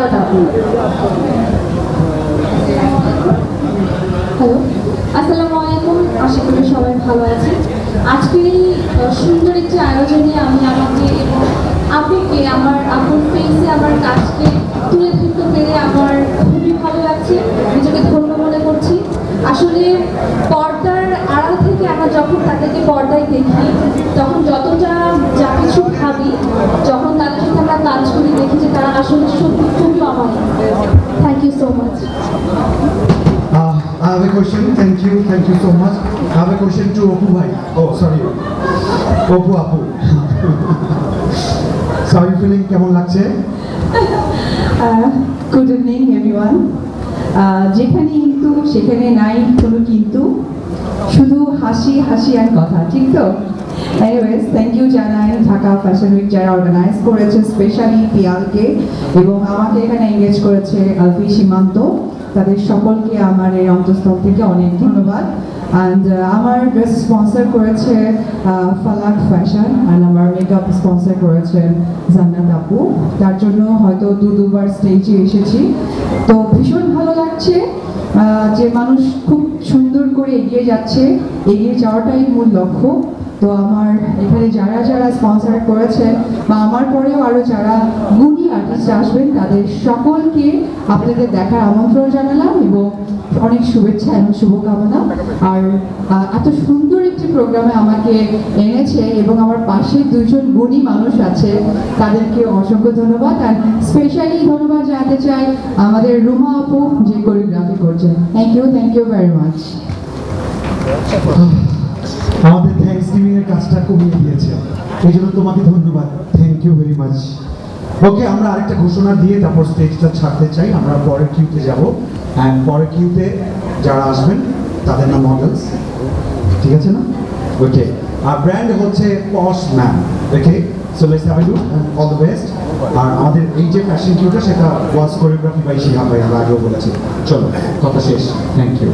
জান্নাত আপু। হ্যালো, আসসালামু আলাইকুম, আশা করি সবাই ভালো আছেন। আজকের এই সুন্দর একটি আয়োজনে আমি আমাকে এবং আপনাকে আমার আপুর ফেসে আমার কাজকে তুলে ধরতে পেরে আমার খুবই ভালো লাগছে, নিজেকে ধন্য মনে করছি। আসলে পর্দার আড়াল থেকে আমরা যখন তাদেরকে পর্দায় দেখি তখন যতটা যা কিছু ভাবি, যখন তাদের সাথে আমরা কাজ করি দেখি যে তারা আসলে সত্যি খুবই অমায়িক। Thank you so much. I have a question. Thank you so much. I have a question to Opu bhai. Oh, sorry. Opu Apu. So how are you feeling? কেমন লাগছে? Good evening everyone. যেখানে কিন্তু সেখানে নাই কোনো কিন্তু, শুধু হাসি হাসি আর কথা, ঠিক তো? Anyways, thank you জানাই ঢাকা ফ্যাশন উইক যারা অর্গানাইজ করেছে, স্পেশালি পিয়ালকে এবং আমাকে এখানে এনগেজ করেছে আলফি সীমান্ত, তাদের সকলকে আমার এই অন্তঃস্থল থেকে অনেক ধন্যবাদ। অ্যান্ড আমার ড্রেস স্পন্সর করেছে ফালাক ফ্যাশন, অ্যান্ড আমার মেকআপ স্পন্সর করেছে জান্নাত আপু। তার জন্য হয়তো দুবার স্টেজে এসেছি, তো ভীষণ ভালো লাগছে যে মানুষ খুব সুন্দর করে এগিয়ে যাচ্ছে, এগিয়ে যাওয়াটাই মূল লক্ষ্য। তো আমার এখানে যারা যারা স্পন্সর করেছে বা আমার পরেও আরও যারা গুণী আর্টিস্ট আসবেন তাদের সকলকে আপনাদের দেখার আমন্ত্রণ জানালাম এবং অনেক শুভেচ্ছা এবং শুভকামনা। আর এত সুন্দর একটি প্রোগ্রামে আমাকে এনেছে এবং আমার পাশে দুজন গুণী মানুষ আছে, তাদেরকে অসংখ্য ধন্যবাদ। আর স্পেশালি ধন্যবাদ জানাতে চাই আমাদের রুমা আপু যে কোরিওগ্রাফি করছেন। Thank you very much. আমাদের থ্যাঙ্কস গিভিং এর কাজটা কমিয়ে দিয়েছে, এই জন্য তোমাকে ধন্যবাদ। Thank you very much. Okay, আমরা আরেকটা ঘোষণা দিয়ে তারপর স্টেজটা ছাড়তে চাই। আমরা পরের কিউতে যাব, অ্যান্ড পরের কিউতে যারা আসবেন তাদের নাম মডেলস, ঠিক আছে না? ওকে, আর ব্র্যান্ড হচ্ছে posh man. Okay, so let's have a look and all the best. আর আমাদের এই যে ফ্যাশন কিউটা সেটা ওয়াজ কোরিওগ্রাফি বাই শিহাব ভাই, আমরা আগেও বলেছি। চলো, কথা শেষ। Thank you.